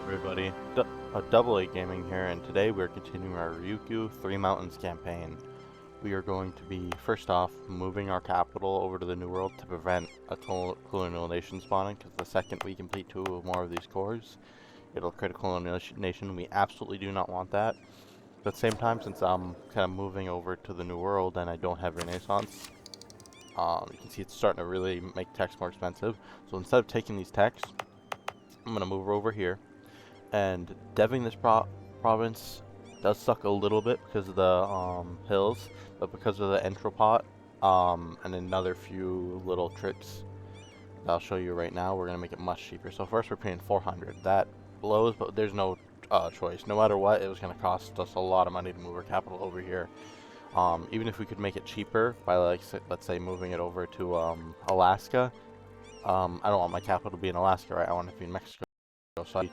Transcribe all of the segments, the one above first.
Everybody, Double A Gaming here, and today we're continuing our Ryukyu Three Mountains campaign. We are going to be, first off, moving our capital over to the New World to prevent a colonial nation spawning, because the second we complete 2 or more of these cores, it'll create a colonial nation. We absolutely do not want that. But at the same time, since I'm kind of moving over to the New World and I don't have Renaissance, you can see it's starting to really make techs more expensive. So instead of taking these techs, I'm going to move over here. And deving this province does suck a little bit because of the hills, but because of the entropot and another few little tricks that I'll show you right now, we're going to make it much cheaper. So first we're paying 400. That blows, but there's no choice. No matter what, it was going to cost us a lot of money to move our capital over here. Even if we could make it cheaper by, like, let's say moving it over to Alaska, I don't want my capital to be in Alaska, right? I want it to be in Mexico. So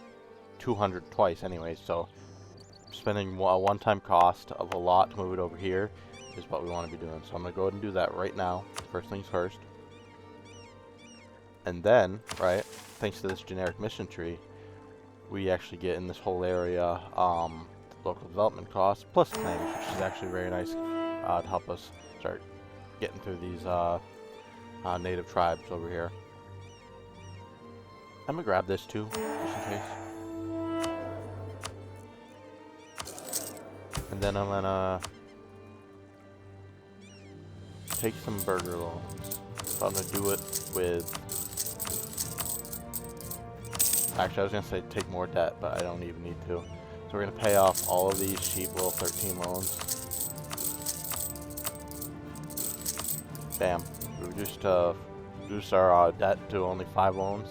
200 twice anyway, so spending a one-time cost of a lot to move it over here is what we want to be doing. So I'm going to go ahead and do that right now, first things first. And then, right, thanks to this generic mission tree, we actually get in this whole area local development costs plus claims, which is actually very nice to help us start getting through these native tribes over here. I'm going to grab this too, just in case. And then I'm gonna take some burger loans. So I'm gonna do it with... Actually, I was gonna say take more debt, but I don't even need to. So we're gonna pay off all of these cheap little 13 loans. Bam. We reduced our debt to only 5 loans.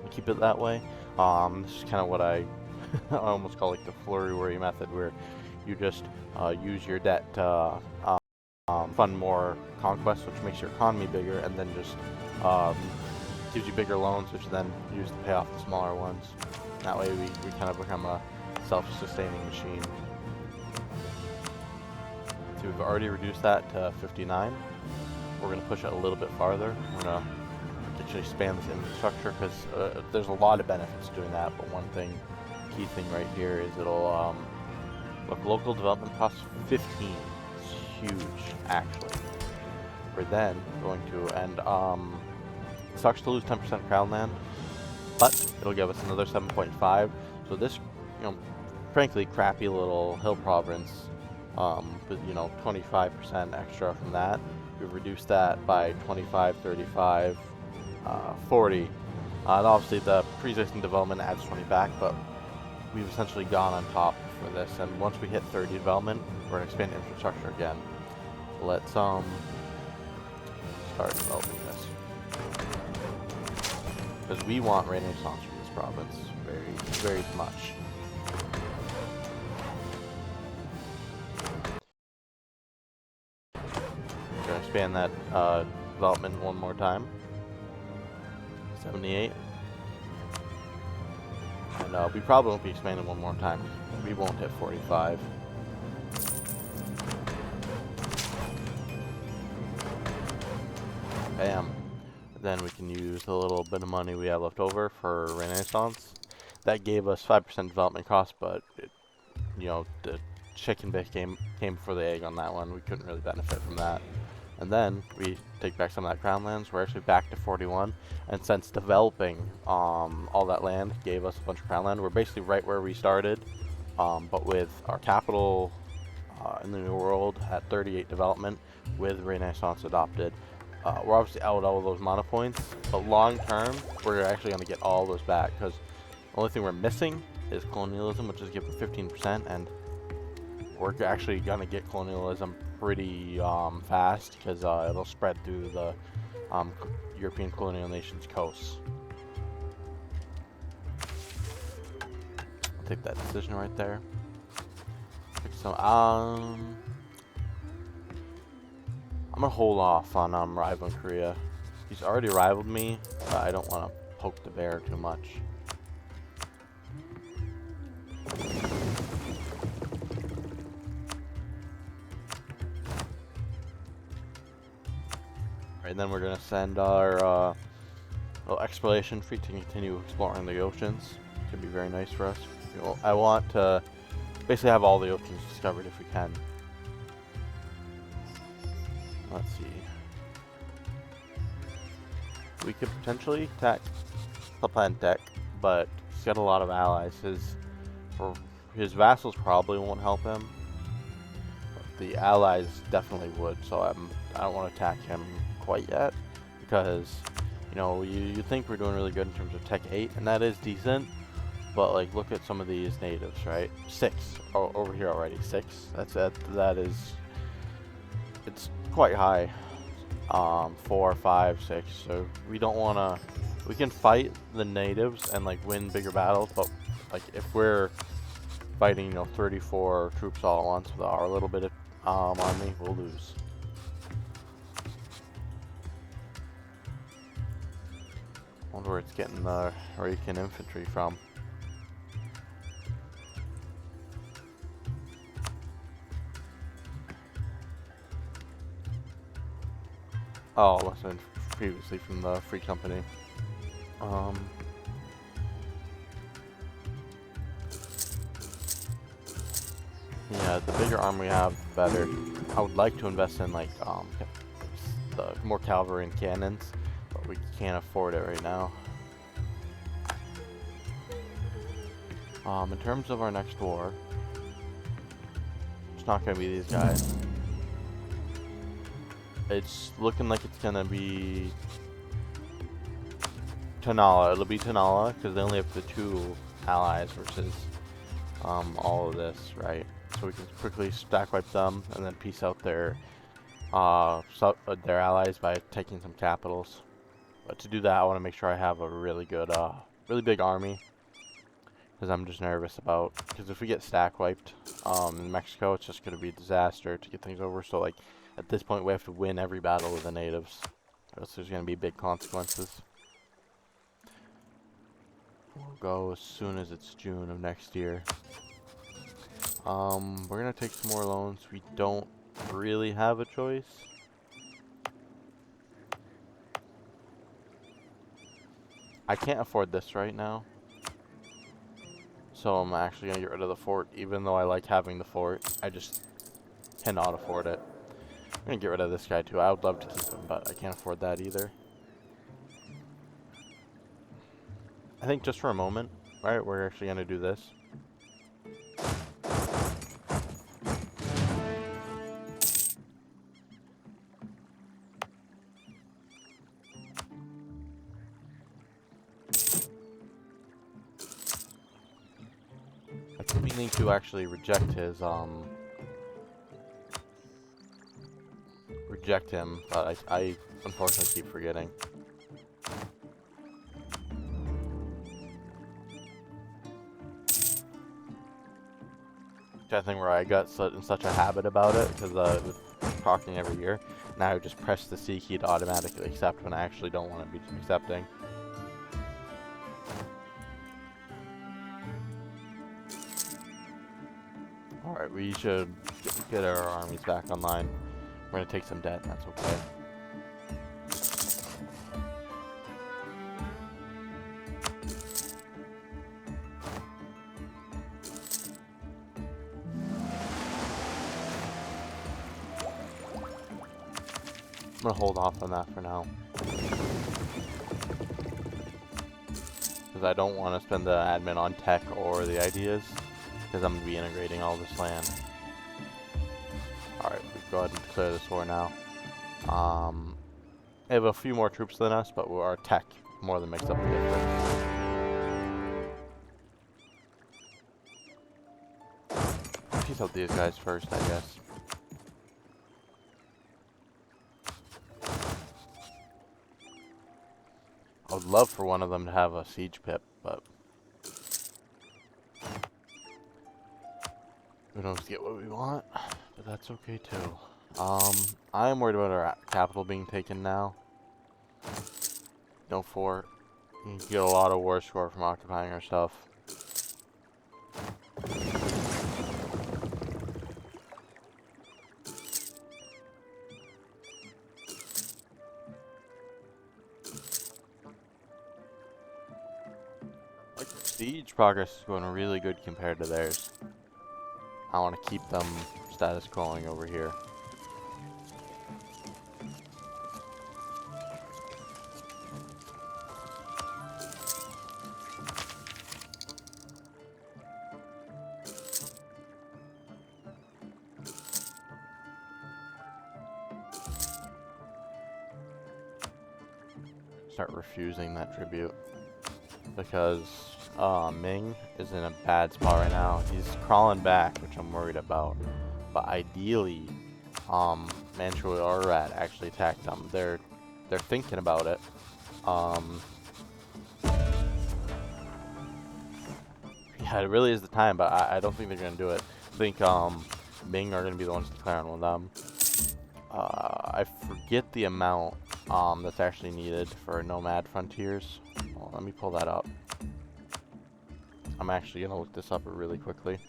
We'll keep it that way. This is kind of what I almost call like the flurry method, where you just use your debt to fund more conquests, which makes your economy bigger, and then just gives you bigger loans, which then use to pay off the smaller ones. That way we kind of become a self-sustaining machine. So we've already reduced that to 59. We're going to push it a little bit farther. We're going to actually expand this infrastructure, because there's a lot of benefits to doing that, but one key thing right here is it'll look, local development costs 15. It's huge, actually. We're then going to, and it sucks to lose 10% crown land, but it'll give us another 7.5. So this, frankly, crappy little hill province, with 25% extra from that, we've reduced that by 25, 35, 40. And obviously the pre-existing development adds 20 back, but we've essentially gone on top for this, and once we hit 30 development, we're going to expand infrastructure again. Let's start developing this, because we want Renaissance for this province very much. We're going to expand that development one more time. 78. And we probably won't be expanding one more time. We won't hit 45. Bam. Then we can use the little bit of money we have left over for Renaissance. That gave us 5% development cost, but the chicken bit came before the egg on that one. We couldn't really benefit from that. And then we take back some of that crown lands. We're actually back to 41. And since developing all that land gave us a bunch of crown land, we're basically right where we started, but with our capital in the New World at 38 development with Renaissance adopted. We're obviously out all of those mana points, but long term, we're actually going to get all those back, because the only thing we're missing is colonialism, which is given 15%, and we're actually going to get colonialism pretty fast, because it'll spread through the European colonial nations' coasts. I'll take that decision right there. So I'm gonna hold off on rivaling Korea. He's already rivaled me, but I don't want to poke the bear too much. And then we're going to send our little exploration fleet to continue exploring the oceans. Could be very nice for us. You know, I want to basically have all the openings discovered if we can. Let's see. We could potentially attack the planet deck, but he's got a lot of allies. His vassals probably won't help him. But the allies definitely would, so I don't want to attack him quite yet, because you know, you think we're doing really good in terms of Tech 8, and that is decent, but like look at some of these natives, right? 6 over here already. 6. That is, it's quite high. 4, 5, 6. So we don't want to. We can fight the natives and like win bigger battles, but like if we're fighting, you know, 34 troops all at once with our little bit of army, we'll lose. Wonder where it's getting the Rakan infantry from. Oh, must have been previously from the Free Company. Yeah, the bigger army we have, the better. I would like to invest in like the more cavalry and cannons, but we can't afford it right now. In terms of our next war, it's not gonna be these guys. It's looking like it's gonna be Tanala. It'll be Tanala because they only have the 2 allies versus all of this, right? So we can quickly stack wipe them and then piece out their allies by taking some capitals. But to do that, I want to make sure I have a really good, really big army, because I'm just nervous about, because if we get stack wiped in Mexico, it's just going to be a disaster to get things over. So like at this point, we have to win every battle with the natives, or else there's going to be big consequences. We'll go as soon as it's June of next year. We're gonna take some more loans. We don't really have a choice. I can't afford this right now, so I'm actually gonna get rid of the fort, even though I like having the fort. I just cannot afford it. I'm gonna get rid of this guy too. I would love to keep him, but I can't afford that either. I think just for a moment, right, we're actually gonna do this. I keep meaning to actually reject his, reject him, but I unfortunately keep forgetting. I think where I got in such a habit about it, because with talking every year, now I just press the C key to automatically accept when I actually don't want to be accepting. Alright, we should get our armies back online. We're going to take some debt, that's okay. I'm going to hold off on that for now, because I don't want to spend the admin on tech or the ideas, because I'm going to be integrating all this land. Alright, we go ahead and declare this war now. They have a few more troops than us, but our tech more than makes up the difference. Piece out these guys first, I guess. I would love for one of them to have a siege pip, but we don't get what we want, but that's okay too. I am worried about our capital being taken now. No fort. You can get a lot of war score from occupying our stuff. Like, Siege progress is going really good compared to theirs. I want to keep them status quoing over here. Start refusing that tribute because Ming is in a bad spot right now. He's crawling back, which I'm worried about. But ideally, Manchu or Rat actually attacked them. They're thinking about it. Yeah, it really is the time, but I don't think they're gonna do it. I think Ming are gonna be the ones declaring on them. I forget the amount that's actually needed for Nomad Frontiers. Well, let me pull that up. I'm actually gonna look this up really quickly.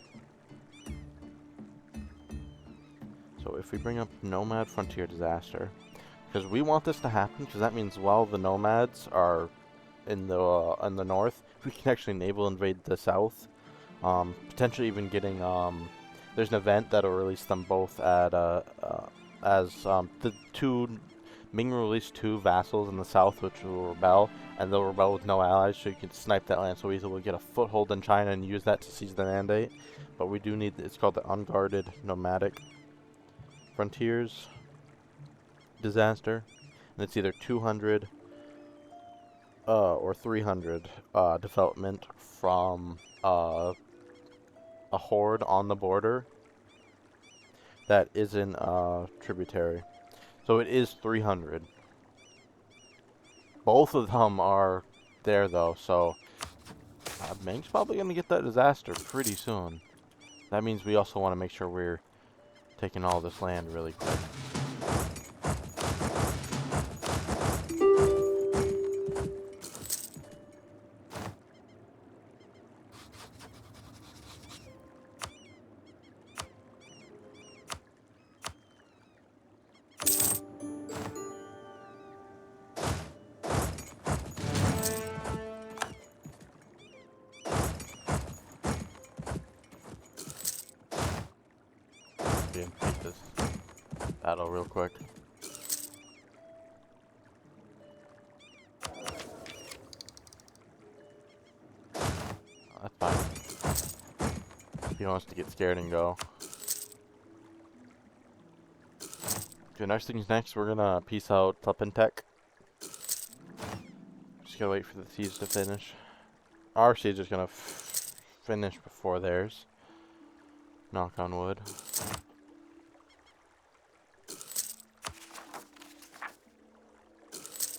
So if we bring up Nomad Frontier Disaster, because we want this to happen, because that means while the Nomads are in the north, we can actually naval invade the south. Potentially even getting there's an event that'll release them both at the two Ming will release 2 vassals in the south which will rebel, and they'll rebel with no allies, so you can snipe that land so easily. We'll get a foothold in China and use that to seize the mandate. But we do need, it's called the Unguarded Nomadic Frontiers Disaster, and it's either 200 or 300 development from a horde on the border that isn't tributary. So it is 300. Both of them are there though, so Ming's probably going to get that disaster pretty soon. That means we also want to make sure we're taking all this land really quick. Beat this battle real quick. That's fine. He wants to get scared and go. Okay, next thing's next, we're gonna peace out Tlepentech. Just gotta wait for the siege to finish. Our siege is gonna finish before theirs. Knock on wood.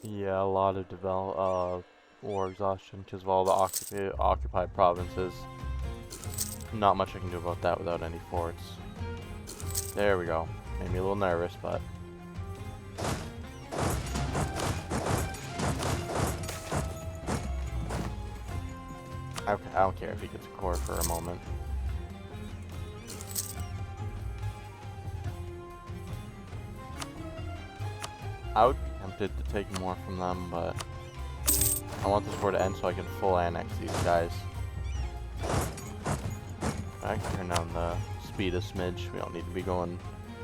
Yeah, a lot of war exhaustion because of all the occupied provinces. Not much I can do about that without any forts. There we go. Made me a little nervous, but I don't care if he gets a core for a moment. I would be tempted to take more from them, but I want this war to end so I can full annex these guys. I can turn down the speed a smidge. We don't need to be going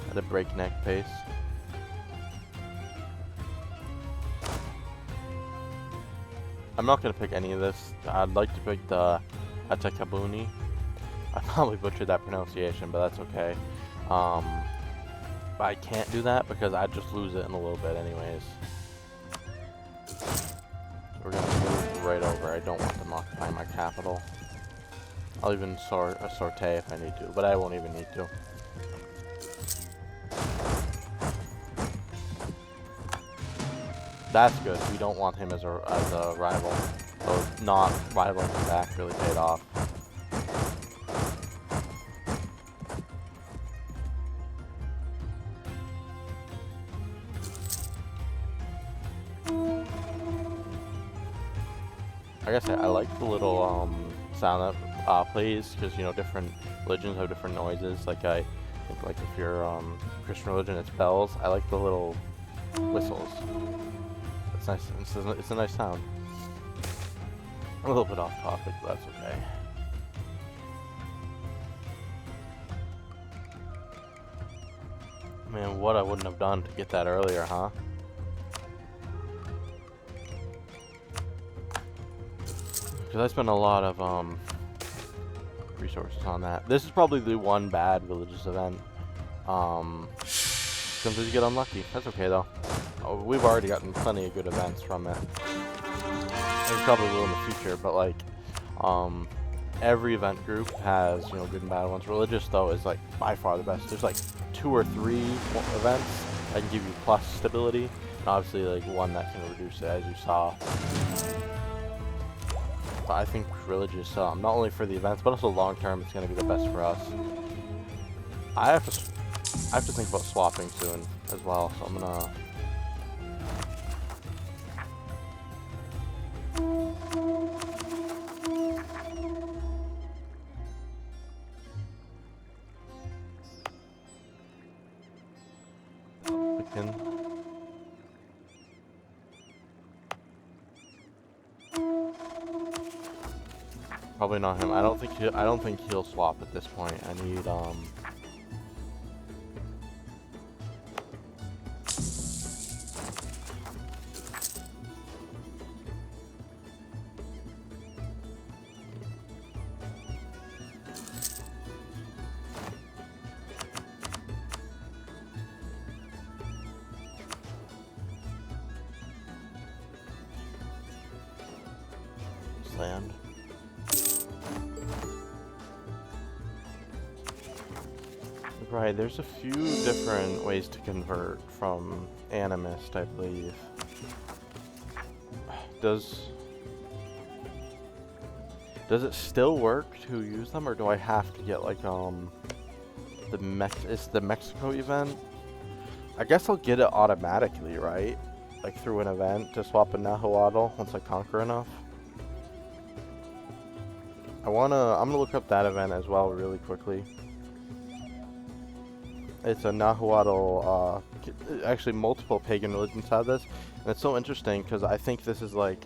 at a breakneck pace. I'm not going to pick any of this. I'd like to pick the Atakabuni. I probably butchered that pronunciation, but that's okay. But I can't do that because I'd just lose it in a little bit anyways. We're going to move right over. I don't want them occupying my capital. I'll even sortie if I need to, but I won't even need to. That's good. We don't want him as a rival. So not rivaling him back really paid off. Like I said, I like the little sound that plays because, you know, different religions have different noises. Like I think, like if you're Christian religion, it's bells. I like the little whistles. It's nice. It's a nice sound. A little bit off topic, but that's okay. Man, what I wouldn't have done to get that earlier, huh? Because I spent a lot of resources on that. This is probably the one bad villages event. Sometimes you get unlucky. That's okay though. Oh, we've already gotten plenty of good events from it. And we probably will in the future, but like, every event group has, you know, good and bad ones. Religious though is like by far the best. There's like 2 or 3 events that can give you plus stability, and obviously like one that can reduce it, as you saw. But I think religious, not only for the events, but also long term, it's going to be the best for us. I have to think about swapping soon as well, so I'm gonna. Probably not him. I don't think he'll swap at this point. I need land. Right, there's a few different ways to convert from animist, I believe. Does it still work to use them, or do I have to get like the Mexico event? I guess I'll get it automatically, right? Like through an event to swap a Nahuatl once I conquer enough. I'm gonna look up that event as well really quickly. It's a Nahuatl, actually multiple pagan religions have this, and it's so interesting because I think this is like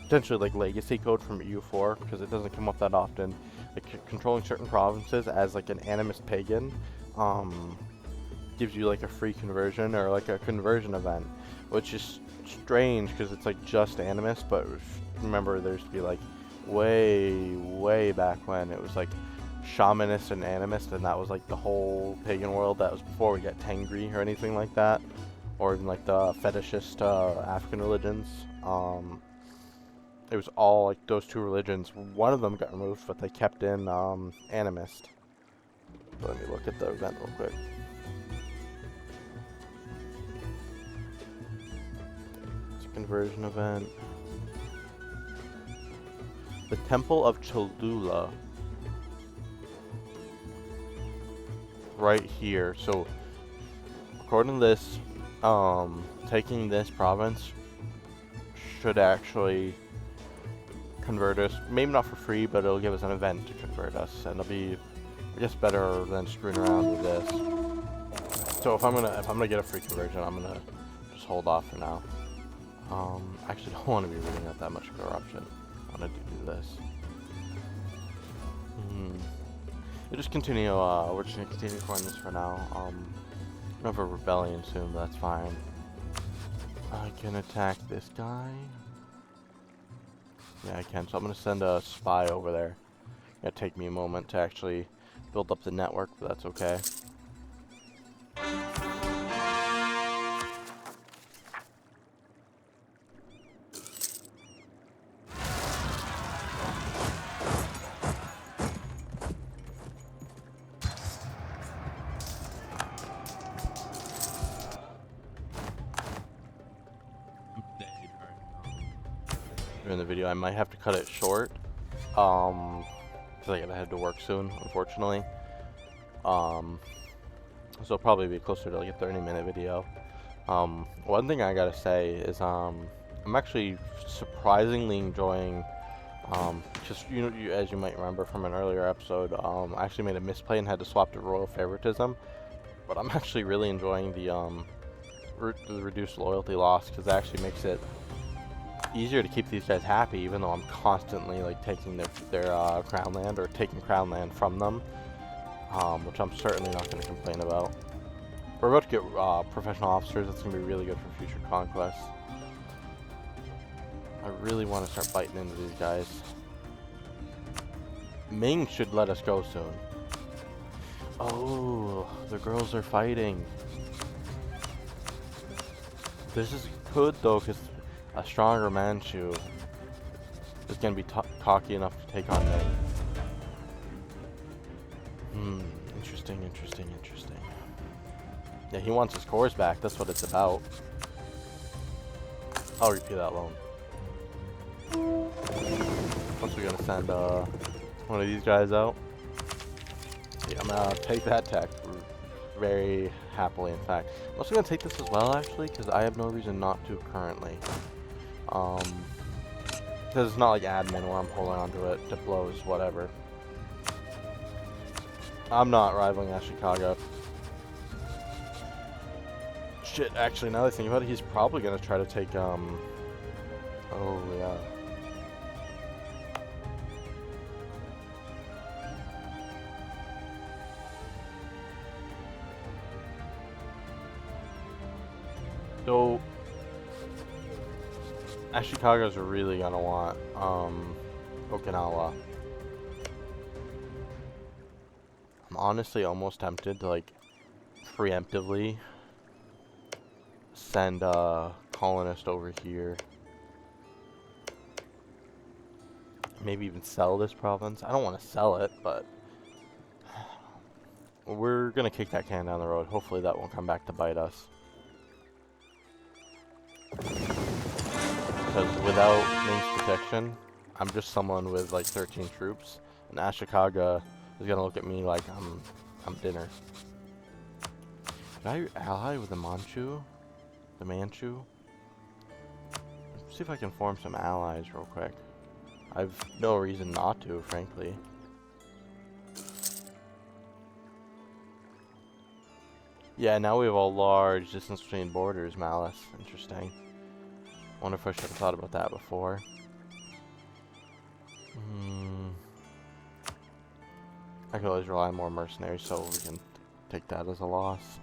potentially like legacy code from EU4 because it doesn't come up that often. Like controlling certain provinces as like an animist pagan gives you like a free conversion or like a conversion event, which is strange because it's like just animist, but remember there used to be like way back when it was like shamanist and animist, and that was like the whole pagan world. That was before we got Tengri or anything like that, or even like the fetishist African religions. It was all like those 2 religions. One of them got removed, but they kept in animist. But let me look at the event real quick. It's a conversion event. The Temple of Cholula. Right here. So according to this, taking this province should actually convert us. Maybe not for free, but it'll give us an event to convert us, and it'll be, I guess, better than screwing around with this. So if I'm gonna get a free conversion, I'm gonna just hold off for now. Actually, don't want to be reading out that much corruption. I want to do this. We'll just continue, we're just gonna continue going this for now. We'll have a rebellion soon, but that's fine. I can attack this guy. Yeah, I can, so I'm gonna send a spy over there. It'll take me a moment to actually build up the network, but that's okay. During the video, I might have to cut it short, because I gotta head to work soon, unfortunately. So it'll probably be closer to like a 30-minute video. One thing I gotta say is I'm actually surprisingly enjoying, just as you might remember from an earlier episode, I actually made a misplay and had to swap to royal favoritism, but I'm actually really enjoying the reduced loyalty loss, because it actually makes it easier to keep these guys happy, even though I'm constantly like taking their crown land or taking crown land from them, which I'm certainly not going to complain about. We're about to get professional officers. That's going to be really good for future conquests. I really want to start biting into these guys. Ming should let us go soon. Oh, the girls are fighting. This is good though, because a stronger Manchu is going to be cocky enough to take on Ming. Interesting. Yeah, he wants his cores back. That's what it's about. I'll repeat that loan. Once we're going to send one of these guys out. Yeah, I'm going to take that tech very happily, in fact. I'm also going to take this as well, actually, because I have no reason not to currently. Because it's not like admin where I'm holding onto it to blows, whatever. I'm not rivaling Ashikaga. Shit, actually, now that I think about it, he's probably going to try to take, oh, yeah. So, Ashikaga's really gonna want, Okinawa. I'm honestly almost tempted to, like, preemptively send a colonist over here. Maybe even sell this province. I don't want to sell it, but we're gonna kick that can down the road. Hopefully that won't come back to bite us. Because without Ming's protection, I'm just someone with like 13 troops, and Ashikaga is gonna look at me like I'm dinner. Should I ally with the Manchu? The Manchu? Let's see if I can form some allies real quick. I've no reason not to, frankly. Yeah, now we have a large distance between borders, Malice. Interesting. Wonder if I should have thought about that before. I could always rely on more mercenaries, so we can take that as a loss.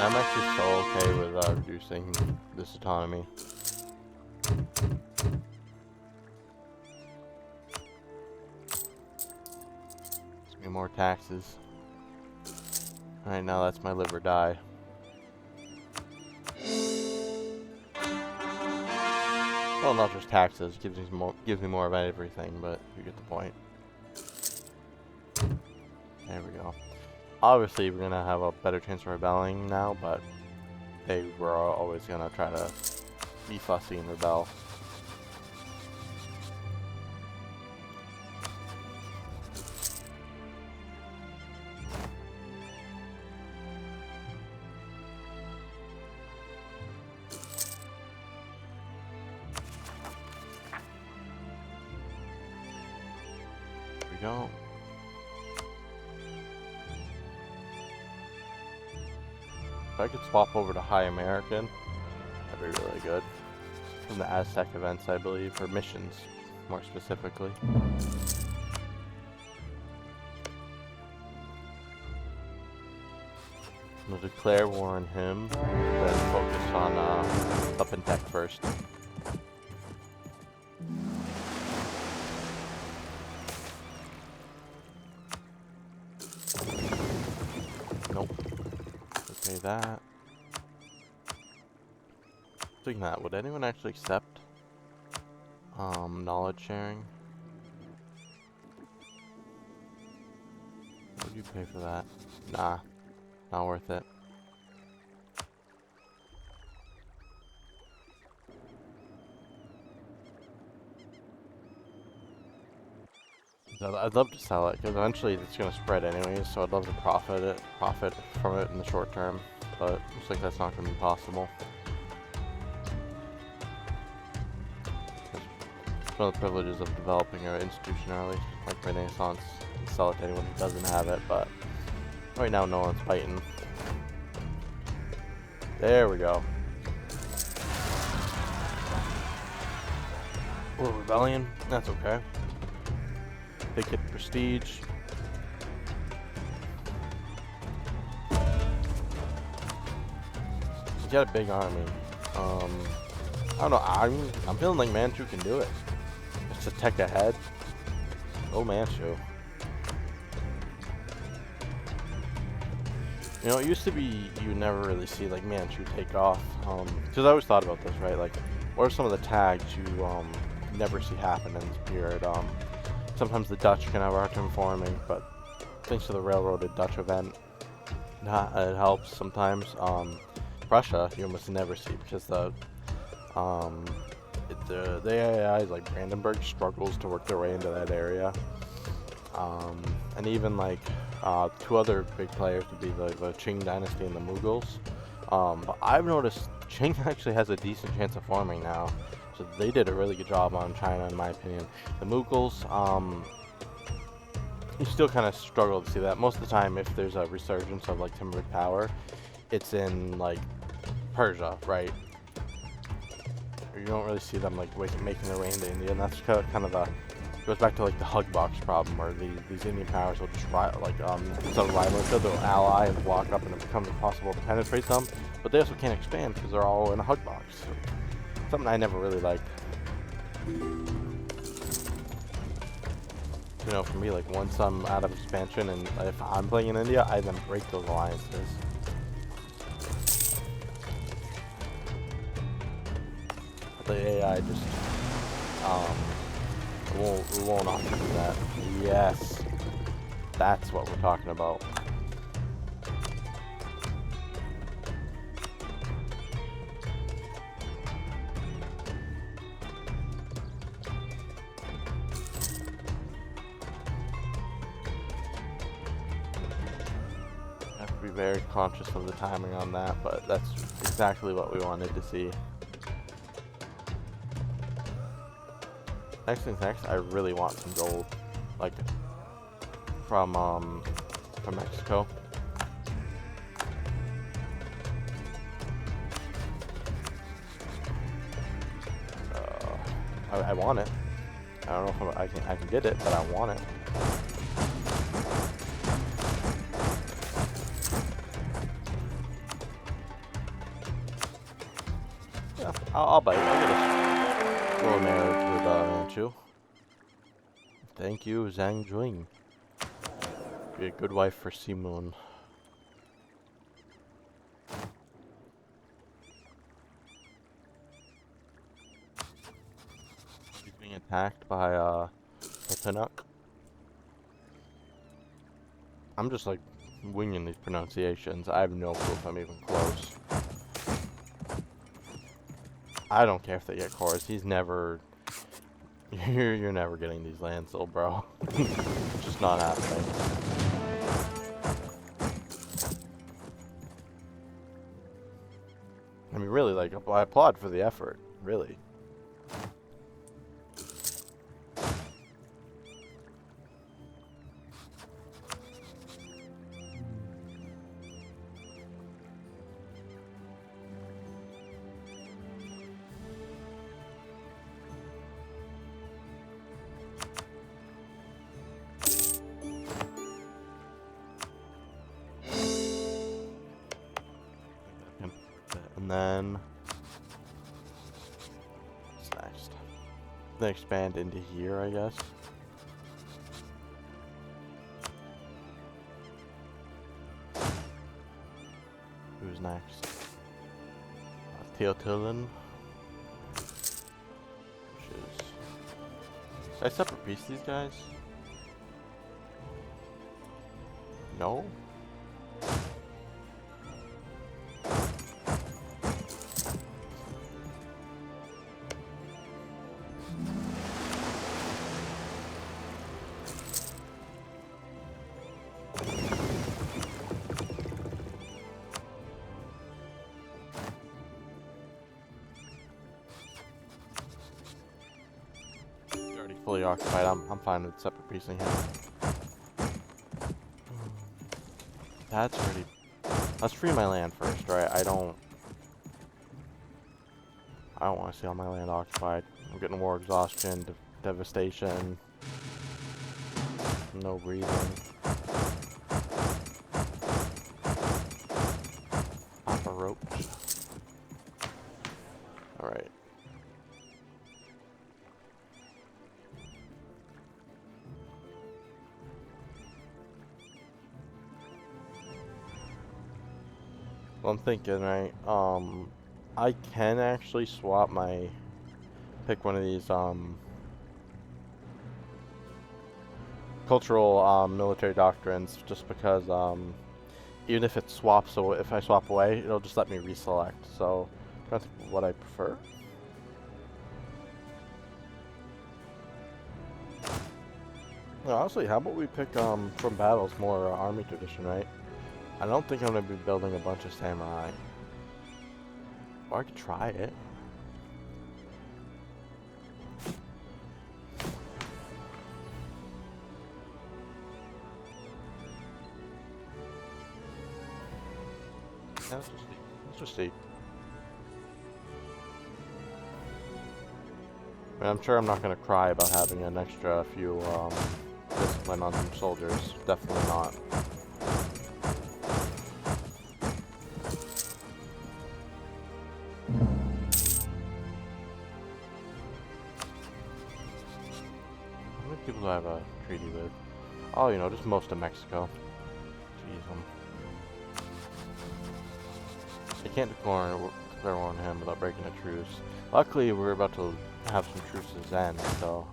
I'm actually so okay with reducing this autonomy. More taxes. Alright, now that's my live or die. Well, not just taxes, gives me more of everything, but you get the point. There we go. Obviously, we're gonna have a better chance of rebelling now, but they were always gonna try to be fussy and rebel. Go. If I could swap over to High American, that'd be really good. From the Aztec events, I believe, or missions, more specifically. We'll declare war on him, then focus on up in tech first. Nope. Okay, that. Speaking of that, would anyone actually accept knowledge sharing? What would you pay for that? Nah, not worth it. I'd love to sell it, because eventually it's going to spread anyways, so I'd love to profit from it in the short term, but looks like that's not going to be possible. one of the privileges of developing an institution early, like Renaissance, and sell it to anyone who doesn't have it, but right now no one's fighting. There we go. A little rebellion, that's okay. They get prestige. He's got a big army. I don't know. I'm feeling like Manchu can do it. Just a tech ahead. Go Manchu. You know, it used to be you never really see like Manchu take off. Because I always thought about this, right? Like, what are some of the tags you never see happen in this period? Sometimes the Dutch can have a hard time forming, but thanks to the railroaded Dutch event, it helps sometimes. Prussia, you almost never see because the AIs like Brandenburg struggles to work their way into that area, and even like two other big players would be the Qing dynasty and the Mughals. But I've noticed Qing actually has a decent chance of forming now, so they did a really good job on China in my opinion. The Mughals, you still kind of struggle to see that. Most of the time, if there's a resurgence of like Timurid power, it's in like Persia, right? You don't really see them like making their way into India, and that's kind of the goes back to like the hug box problem, where these Indian powers will just instead of rival each other, they'll ally and block up, and it becomes impossible to penetrate them. But they also can't expand because they're all in a hug box. So, something I never really liked. You know, for me, like once I'm out of expansion and if I'm playing in India, I then break those alliances. The AI just won't offer do that. Yes, that's what we're talking about. I have to be very conscious of the timing on that, but that's exactly what we wanted to see. Next thing's next, I really want some gold, like from Mexico. I want it. I don't know if I can get it, but I want it. Yeah, I'll buy it. I'll get a little marriage with Manchu. Thank you, Zhang Juing. Be a good wife for Simoon. He's being attacked by Pinnock. I'm just like winging these pronunciations. I have no proof I'm even close. I don't care if they get cores. He's never. You're never getting these lands, though, bro. It's just not happening. I mean, really, like, I applaud for the effort. Really. And then what's next? Then expand into here, I guess. Who's next? Teotihuacan. Which is. Did I separate piece these guys? No? fully occupied. I'm fine with separate piecing him. That's already... Let's free my land first, right? I don't want to see all my land occupied. I'm getting war exhaustion, devastation. No reason. Pop a roach. Alright. Well, I'm thinking, right, I can actually swap pick one of these, cultural, military doctrines, just because, even if it swaps, so if I swap away, it'll just let me reselect, so, that's what I prefer. No, honestly, how about we pick, from battles more army tradition, right? I don't think I'm going to be building a bunch of samurai. Or I could try it. Yeah, let's just see. Let's just see. I mean, I'm sure I'm not going to cry about having an extra few discipline on some soldiers. Definitely not. How many people do I have a treaty with? Oh, you know, just most of Mexico. Jeez, I can't declare war on him without breaking a truce. Luckily, we're about to have some truces end, so...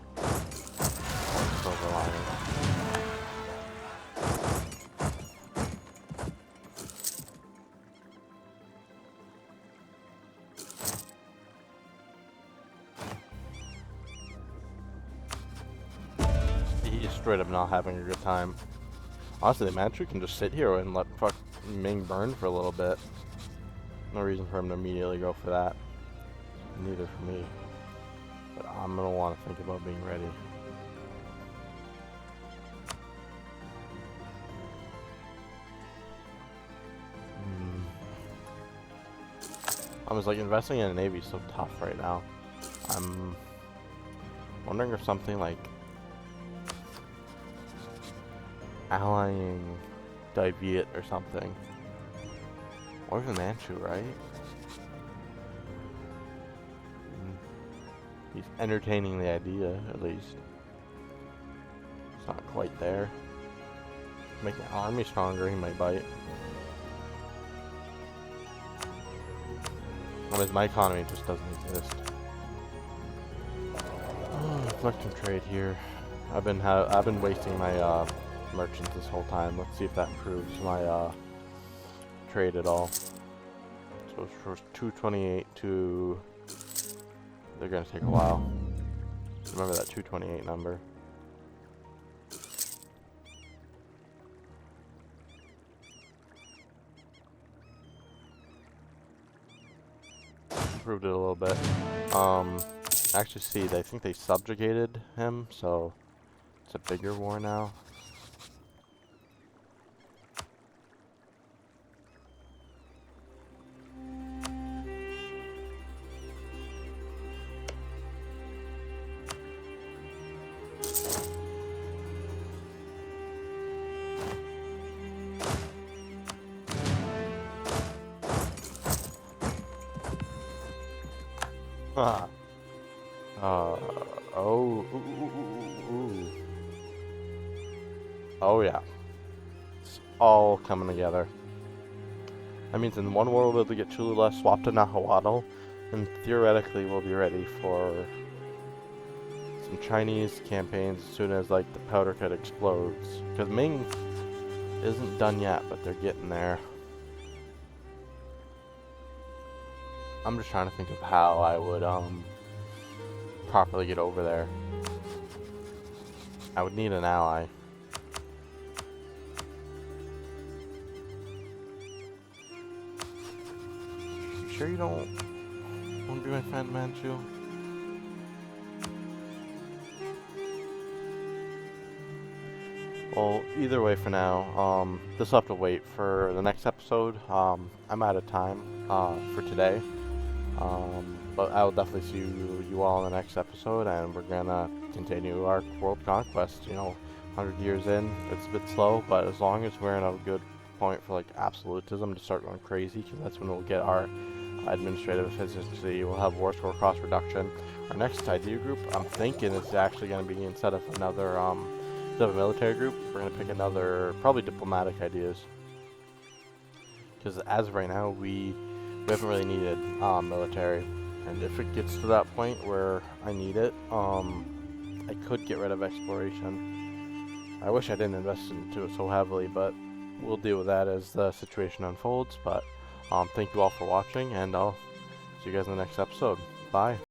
Silver lining. He's straight up not having a good time. Honestly, Manchu can just sit here and let fuck Ming burn for a little bit. No reason for him to immediately go for that. Neither for me. But I'm gonna want to think about being ready. I was like, investing in a navy is so tough right now. I'm wondering if something like allying Daviet or something. Or even Manchu, right? He's entertaining the idea, at least. It's not quite there. Make the army stronger, he might bite. Otherwise, my economy just doesn't exist. Collecting trade here. I've been wasting my merchants this whole time. Let's see if that improves my trade at all. So for 228 to... They're gonna take a while. Remember that 228 number. Improved it a little bit. Actually, see, I think they subjugated him, so it's a bigger war now. Oh yeah. It's all coming together. That means in one war we'll be able to get Cholula swapped to Nahuatl, and theoretically we'll be ready for some Chinese campaigns as soon as like the powder keg explodes. Because Ming isn't done yet, but they're getting there. I'm just trying to think of how I would properly get over there. I would need an ally. You sure you don't want to be my friend, Manchu? Well, either way for now, this will have to wait for the next episode. I'm out of time for today. But I will definitely see you all in the next episode, and we're gonna continue our world conquest. 100 years in, it's a bit slow, but as long as we're in a good point for like absolutism to start going crazy, because that's when we'll get our administrative efficiency. We'll have war score cost reduction. Our next idea group, I'm thinking, is actually going to be instead of a military group, we're going to pick another, probably diplomatic ideas. Because as of right now, we haven't really needed military. And if it gets to that point where I need it, I could get rid of exploration. I wish I didn't invest into it so heavily, but we'll deal with that as the situation unfolds. But thank you all for watching, and I'll see you guys in the next episode. Bye.